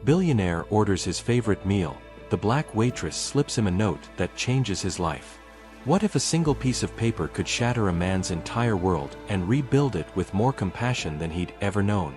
Billionaire orders his favorite meal, the black waitress slips him a note that changes his life. What if a single piece of paper could shatter a man's entire world and rebuild it with more compassion than he'd ever known?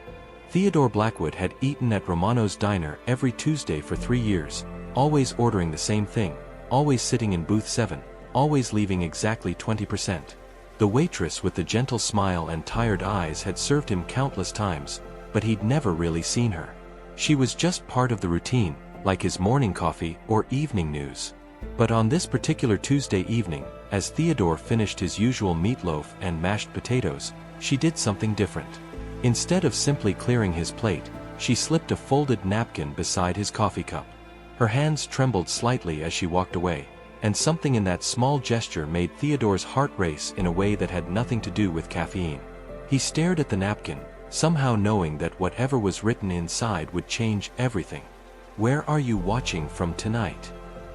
Theodore Blackwood had eaten at Romano's diner every Tuesday for 3 years, always ordering the same thing, always sitting in booth 7, always leaving exactly 20%. The waitress with the gentle smile and tired eyes had served him countless times, but he'd never really seen her. She was just part of the routine, like his morning coffee or evening news. But on this particular Tuesday evening, as Theodore finished his usual meatloaf and mashed potatoes, she did something different. Instead of simply clearing his plate, she slipped a folded napkin beside his coffee cup. Her hands trembled slightly as she walked away, and something in that small gesture made Theodore's heart race in a way that had nothing to do with caffeine. He stared at the napkin, somehow knowing that whatever was written inside would change everything. "Where are you watching from tonight?"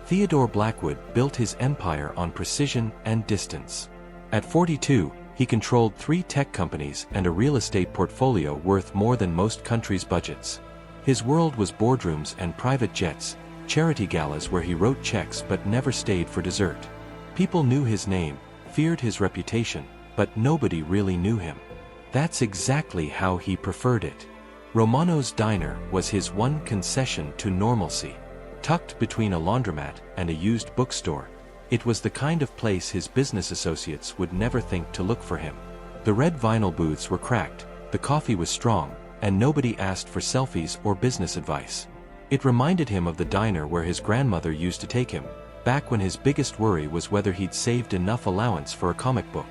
Theodore Blackwood built his empire on precision and distance. At 42, he controlled 3 tech companies and a real estate portfolio worth more than most countries' budgets. His world was boardrooms and private jets, charity galas where he wrote checks but never stayed for dessert. People knew his name, feared his reputation, but nobody really knew him. That's exactly how he preferred it. Romano's diner was his one concession to normalcy. Tucked between a laundromat and a used bookstore, it was the kind of place his business associates would never think to look for him. The red vinyl booths were cracked, the coffee was strong, and nobody asked for selfies or business advice. It reminded him of the diner where his grandmother used to take him, back when his biggest worry was whether he'd saved enough allowance for a comic book.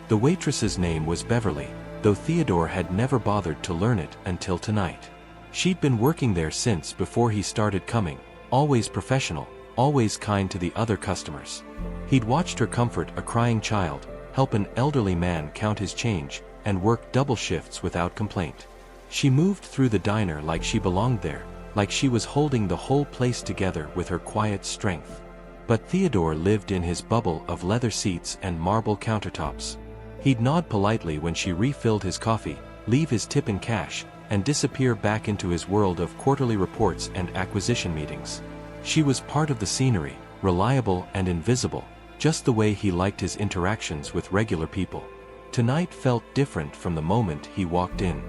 The waitress's name was Beverly, though Theodore had never bothered to learn it until tonight. She'd been working there since before he started coming, always professional, always kind to the other customers. He'd watched her comfort a crying child, help an elderly man count his change, and work double shifts without complaint. She moved through the diner like she belonged there, like she was holding the whole place together with her quiet strength. But Theodore lived in his bubble of leather seats and marble countertops. He'd nod politely when she refilled his coffee, leave his tip in cash, and disappear back into his world of quarterly reports and acquisition meetings. She was part of the scenery, reliable and invisible, just the way he liked his interactions with regular people. Tonight felt different from the moment he walked in.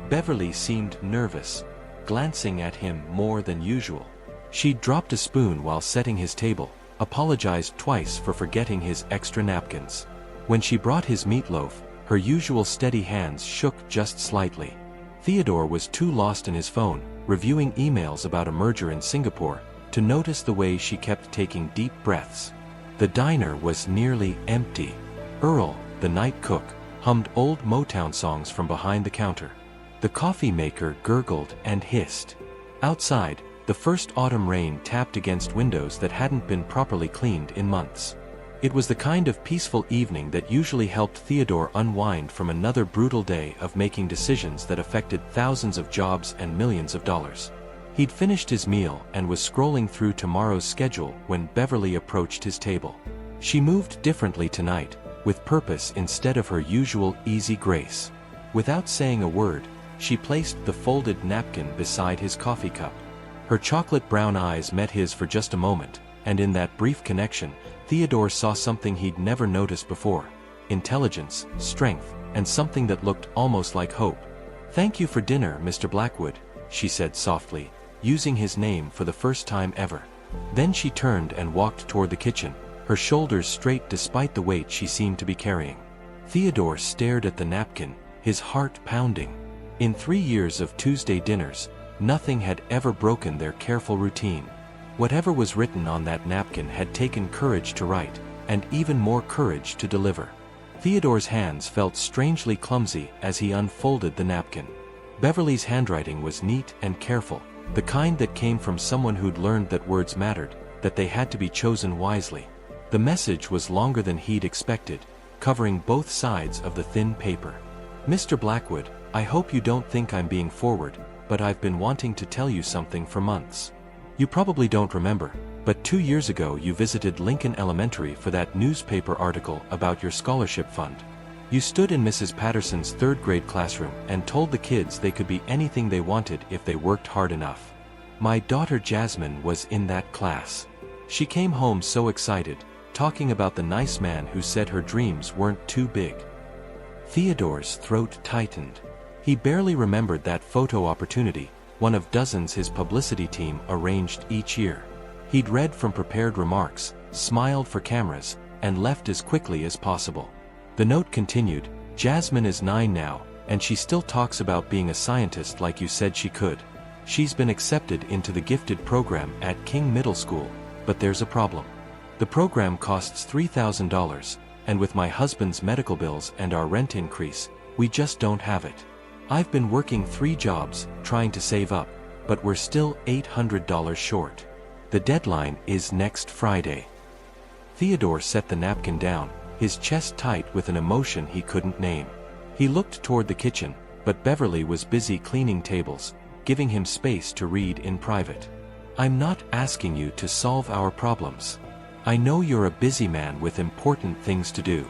Beverly seemed nervous, glancing at him more than usual. She'd dropped a spoon while setting his table, apologized twice for forgetting his extra napkins. When she brought his meatloaf, her usual steady hands shook just slightly. Theodore was too lost in his phone, reviewing emails about a merger in Singapore, to notice the way she kept taking deep breaths. The diner was nearly empty. Earl, the night cook, hummed old Motown songs from behind the counter. The coffee maker gurgled and hissed. Outside, the first autumn rain tapped against windows that hadn't been properly cleaned in months. It was the kind of peaceful evening that usually helped Theodore unwind from another brutal day of making decisions that affected thousands of jobs and millions of dollars. He'd finished his meal and was scrolling through tomorrow's schedule when Beverly approached his table. She moved differently tonight, with purpose instead of her usual easy grace. Without saying a word, she placed the folded napkin beside his coffee cup. Her chocolate brown eyes met his for just a moment, and in that brief connection, Theodore saw something he'd never noticed before: intelligence, strength, and something that looked almost like hope. "Thank you for dinner, Mr. Blackwood," she said softly, using his name for the first time ever. Then she turned and walked toward the kitchen, her shoulders straight despite the weight she seemed to be carrying. Theodore stared at the napkin, his heart pounding. In 3 years of Tuesday dinners, nothing had ever broken their careful routine. Whatever was written on that napkin had taken courage to write, and even more courage to deliver. Theodore's hands felt strangely clumsy as he unfolded the napkin. Beverly's handwriting was neat and careful, the kind that came from someone who'd learned that words mattered, that they had to be chosen wisely. The message was longer than he'd expected, covering both sides of the thin paper. "Mr. Blackwood, I hope you don't think I'm being forward, but I've been wanting to tell you something for months. You probably don't remember, but 2 years ago you visited Lincoln Elementary for that newspaper article about your scholarship fund. You stood in Mrs. Patterson's 3rd grade classroom and told the kids they could be anything they wanted if they worked hard enough. My daughter Jasmine was in that class. She came home so excited, talking about the nice man who said her dreams weren't too big. Theodore's throat tightened. He barely remembered that photo opportunity, one of dozens his publicity team arranged each year. He'd read from prepared remarks, smiled for cameras, and left as quickly as possible. The note continued, "Jasmine is 9 now, and she still talks about being a scientist like you said she could. She's been accepted into the gifted program at King Middle School, but there's a problem. The program costs $3,000, and with my husband's medical bills and our rent increase, we just don't have it. I've been working 3 jobs, trying to save up, but we're still $800 short. The deadline is next Friday." Theodore set the napkin down, his chest tight with an emotion he couldn't name. He looked toward the kitchen, but Beverly was busy cleaning tables, giving him space to read in private. "I'm not asking you to solve our problems. I know you're a busy man with important things to do.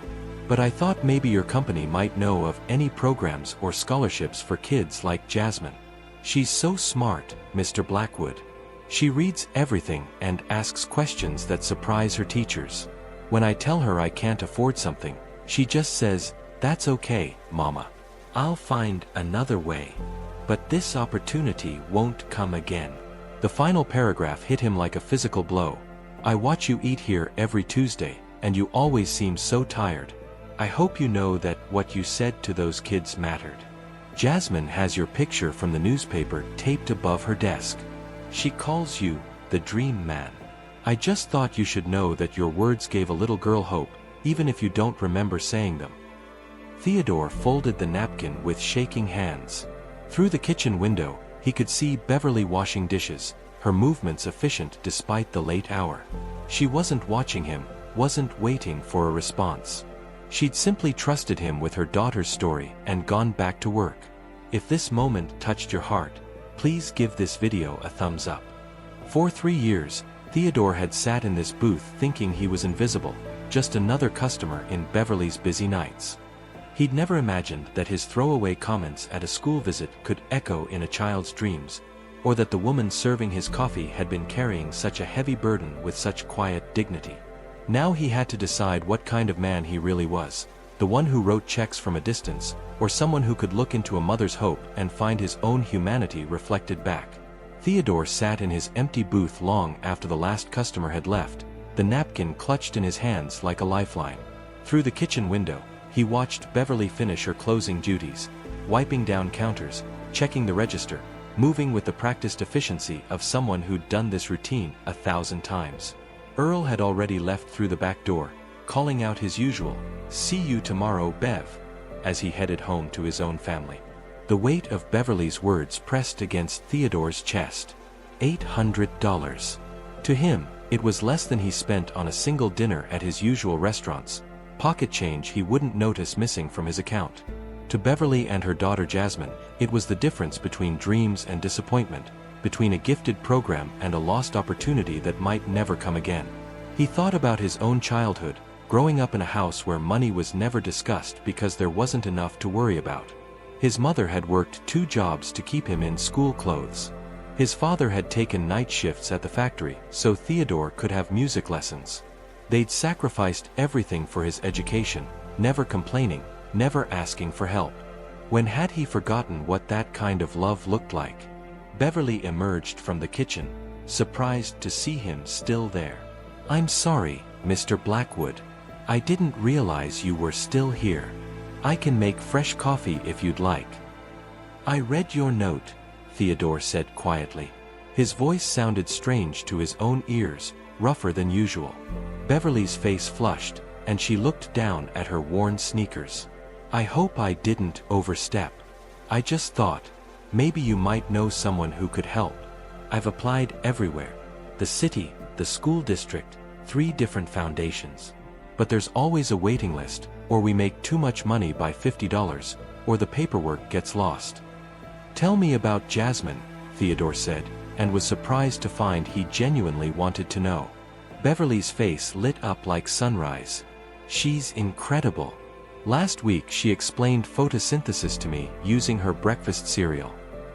But I thought maybe your company might know of any programs or scholarships for kids like Jasmine. She's so smart, Mr. Blackwood. She reads everything and asks questions that surprise her teachers. When I tell her I can't afford something, she just says, 'That's okay, Mama. I'll find another way. But this opportunity won't come again.'" The final paragraph hit him like a physical blow. "I watch you eat here every Tuesday, and you always seem so tired. I hope you know that what you said to those kids mattered. Jasmine has your picture from the newspaper taped above her desk. She calls you the Dream Man. I just thought you should know that your words gave a little girl hope, even if you don't remember saying them." Theodore folded the napkin with shaking hands. Through the kitchen window, he could see Beverly washing dishes, her movements efficient despite the late hour. She wasn't watching him, wasn't waiting for a response. She'd simply trusted him with her daughter's story and gone back to work. If this moment touched your heart, please give this video a thumbs up. For 3 years, Theodore had sat in this booth thinking he was invisible, just another customer in Beverly's busy nights. He'd never imagined that his throwaway comments at a school visit could echo in a child's dreams, or that the woman serving his coffee had been carrying such a heavy burden with such quiet dignity. Now he had to decide what kind of man he really was, the one who wrote checks from a distance, or someone who could look into a mother's hope and find his own humanity reflected back. Theodore sat in his empty booth long after the last customer had left, the napkin clutched in his hands like a lifeline. Through the kitchen window, he watched Beverly finish her closing duties, wiping down counters, checking the register, moving with the practiced efficiency of someone who'd done this routine 1,000 times. Earl had already left through the back door, calling out his usual, "See you tomorrow, Bev," as he headed home to his own family. The weight of Beverly's words pressed against Theodore's chest. $800. To him, it was less than he spent on a single dinner at his usual restaurants, pocket change he wouldn't notice missing from his account. To Beverly and her daughter Jasmine, it was the difference between dreams and disappointment, between a gifted program and a lost opportunity that might never come again. He thought about his own childhood, growing up in a house where money was never discussed because there wasn't enough to worry about. His mother had worked 2 jobs to keep him in school clothes. His father had taken night shifts at the factory so Theodore could have music lessons. They'd sacrificed everything for his education, never complaining, never asking for help. When had he forgotten what that kind of love looked like? Beverly emerged from the kitchen, surprised to see him still there. "I'm sorry, Mr. Blackwood. I didn't realize you were still here. I can make fresh coffee if you'd like." "I read your note," Theodore said quietly. His voice sounded strange to his own ears, rougher than usual. Beverly's face flushed, and she looked down at her worn sneakers. "I hope I didn't overstep. I just thought, maybe you might know someone who could help. I've applied everywhere. The city, the school district, 3 different foundations. But there's always a waiting list, or we make too much money by $50, or the paperwork gets lost." "Tell me about Jasmine," Theodore said, and was surprised to find he genuinely wanted to know. Beverly's face lit up like sunrise. "She's incredible. Last week she explained photosynthesis to me using her breakfast cereal.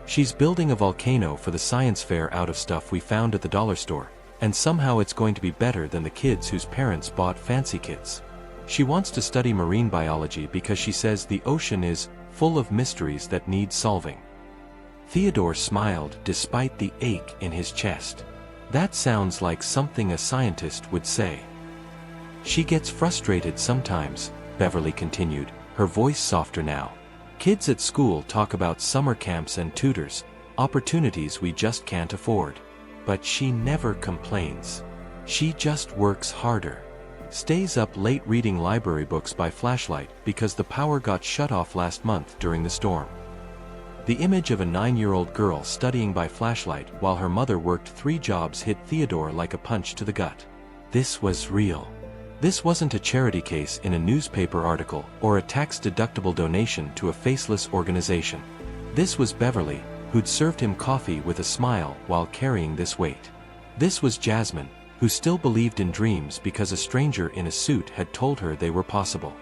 She's building a volcano for the science fair out of stuff we found at the dollar store, and somehow it's going to be better than the kids whose parents bought fancy kits. She wants to study marine biology because she says the ocean is full of mysteries that need solving. Theodore smiled despite the ache in his chest. That sounds like something a scientist would say. She gets frustrated sometimes, Beverly continued, her voice softer now. Kids at school talk about summer camps and tutors, opportunities we just can't afford. But she never complains. She just works harder. Stays up late reading library books by flashlight because the power got shut off last month during the storm. The image of a 9-year-old girl studying by flashlight while her mother worked 3 jobs hit Theodore like a punch to the gut. This was real. This wasn't a charity case in a newspaper article or a tax-deductible donation to a faceless organization. This was Beverly, who'd served him coffee with a smile while carrying this weight. This was Jasmine, who still believed in dreams because a stranger in a suit had told her they were possible.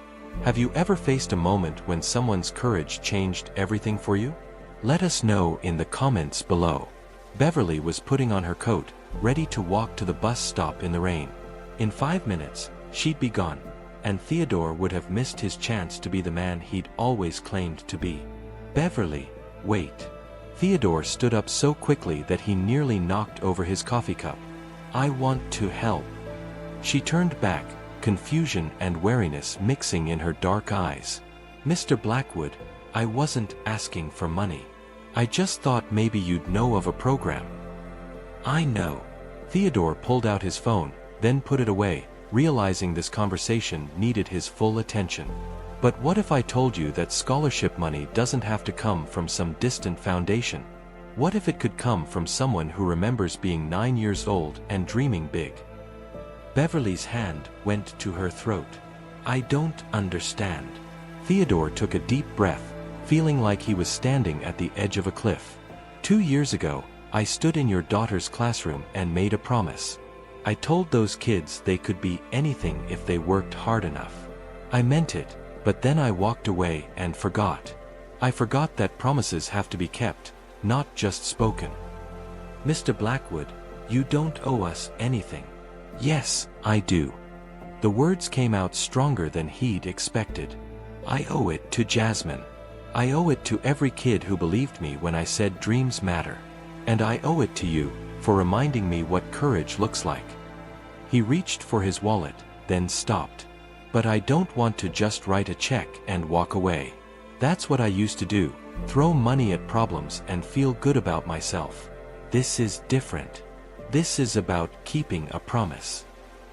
Have you ever faced a moment when someone's courage changed everything for you? Let us know in the comments below. Beverly was putting on her coat, ready to walk to the bus stop in the rain. In 5 minutes, she'd be gone, and Theodore would have missed his chance to be the man he'd always claimed to be. Beverly, wait. Theodore stood up so quickly that he nearly knocked over his coffee cup. I want to help. She turned back, confusion and wariness mixing in her dark eyes. Mr. Blackwood, I wasn't asking for money. I just thought maybe you'd know of a program. I know. Theodore pulled out his phone, then put it away, realizing this conversation needed his full attention. But what if I told you that scholarship money doesn't have to come from some distant foundation? What if it could come from someone who remembers being 9 years old and dreaming big? Beverly's hand went to her throat. I don't understand. Theodore took a deep breath, feeling like he was standing at the edge of a cliff. 2 years ago, I stood in your daughter's classroom and made a promise. I told those kids they could be anything if they worked hard enough. I meant it, but then I walked away and forgot. I forgot that promises have to be kept, not just spoken. Mr. Blackwood, you don't owe us anything. Yes, I do. The words came out stronger than he'd expected. I owe it to Jasmine. I owe it to every kid who believed me when I said dreams matter. And I owe it to you, for reminding me what courage looks like. He reached for his wallet, then stopped. But I don't want to just write a check and walk away. That's what I used to do, throw money at problems and feel good about myself. This is different. This is about keeping a promise.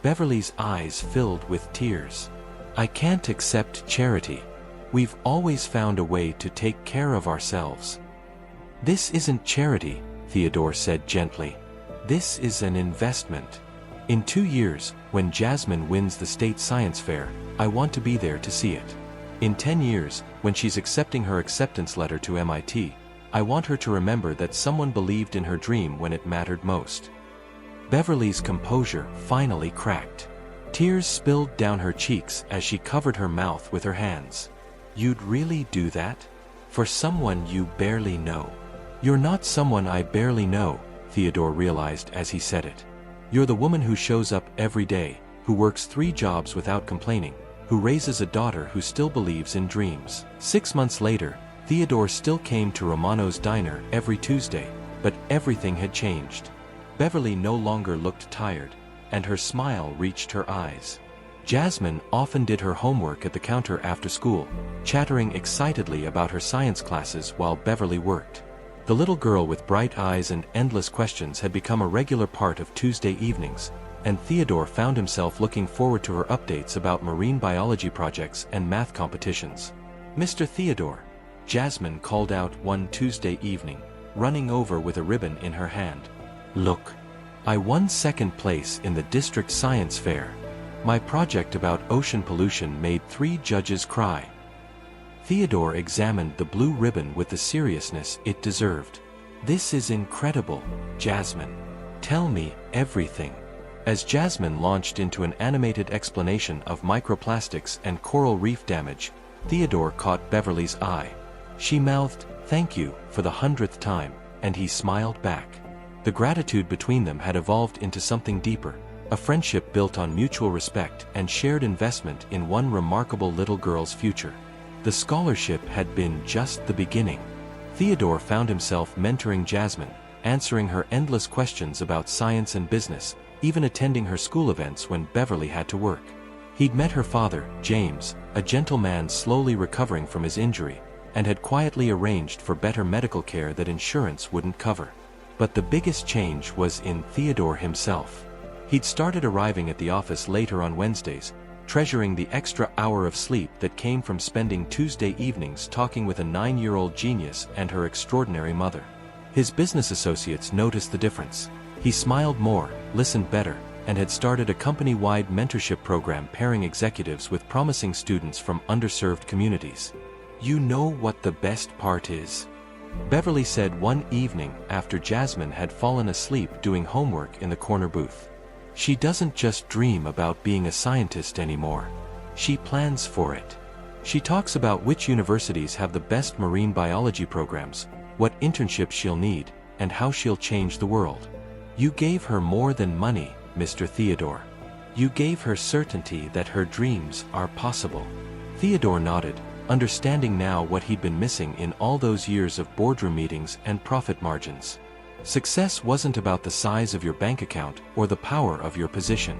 Beverly's eyes filled with tears. I can't accept charity. We've always found a way to take care of ourselves. This isn't charity, Theodore said gently. This is an investment. In 2 years, when Jasmine wins the state science fair, I want to be there to see it. In 10 years, when she's accepting her acceptance letter to MIT, I want her to remember that someone believed in her dream when it mattered most. Beverly's composure finally cracked. Tears spilled down her cheeks as she covered her mouth with her hands. You'd really do that? For someone you barely know. You're not someone I barely know, Theodore realized as he said it. You're the woman who shows up every day, who works 3 jobs without complaining, who raises a daughter who still believes in dreams. 6 months later, Theodore still came to Romano's diner every Tuesday, but everything had changed. Beverly no longer looked tired, and her smile reached her eyes. Jasmine often did her homework at the counter after school, chattering excitedly about her science classes while Beverly worked. The little girl with bright eyes and endless questions had become a regular part of Tuesday evenings, and Theodore found himself looking forward to her updates about marine biology projects and math competitions. Mr. Theodore, Jasmine called out one Tuesday evening, running over with a ribbon in her hand. Look, I won 2nd place in the district science fair. My project about ocean pollution made 3 judges cry. Theodore examined the blue ribbon with the seriousness it deserved. This is incredible, Jasmine. Tell me everything. As Jasmine launched into an animated explanation of microplastics and coral reef damage, Theodore caught Beverly's eye. She mouthed, "Thank you," for the 100th time, and he smiled back. The gratitude between them had evolved into something deeper, a friendship built on mutual respect and shared investment in one remarkable little girl's future. The scholarship had been just the beginning. Theodore found himself mentoring Jasmine, answering her endless questions about science and business, even attending her school events when Beverly had to work. He'd met her father, James, a gentle man slowly recovering from his injury, and had quietly arranged for better medical care that insurance wouldn't cover. But the biggest change was in Theodore himself. He'd started arriving at the office later on Wednesdays, treasuring the extra hour of sleep that came from spending Tuesday evenings talking with a 9-year-old genius and her extraordinary mother. His business associates noticed the difference. He smiled more, listened better, and had started a company-wide mentorship program pairing executives with promising students from underserved communities. "You know what the best part is?" Beverly said one evening after Jasmine had fallen asleep doing homework in the corner booth. "She doesn't just dream about being a scientist anymore. She plans for it. She talks about which universities have the best marine biology programs, what internships she'll need, and how she'll change the world. You gave her more than money, Mr. Theodore. You gave her certainty that her dreams are possible." Theodore nodded, understanding now what he'd been missing in all those years of boardroom meetings and profit margins. Success wasn't about the size of your bank account or the power of your position.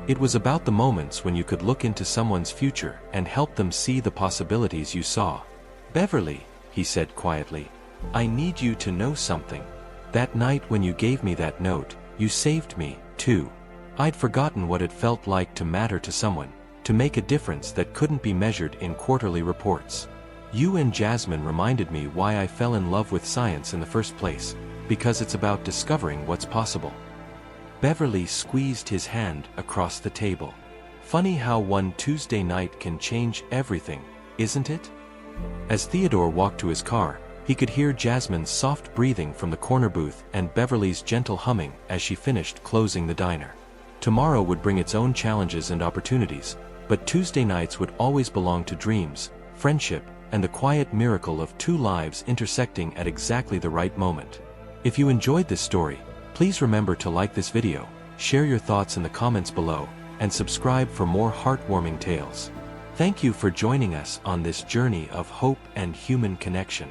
It was about the moments when you could look into someone's future and help them see the possibilities you saw. "Beverly," he said quietly, "I need you to know something. That night when you gave me that note, you saved me, too. I'd forgotten what it felt like to matter to someone, to make a difference that couldn't be measured in quarterly reports. You and Jasmine reminded me why I fell in love with science in the first place, because it's about discovering what's possible." Beverly squeezed his hand across the table. "Funny how one Tuesday night can change everything, isn't it?" As Theodore walked to his car, he could hear Jasmine's soft breathing from the corner booth and Beverly's gentle humming as she finished closing the diner. Tomorrow would bring its own challenges and opportunities, but Tuesday nights would always belong to dreams, friendship, and the quiet miracle of two lives intersecting at exactly the right moment. If you enjoyed this story, please remember to like this video, share your thoughts in the comments below, and subscribe for more heartwarming tales. Thank you for joining us on this journey of hope and human connection.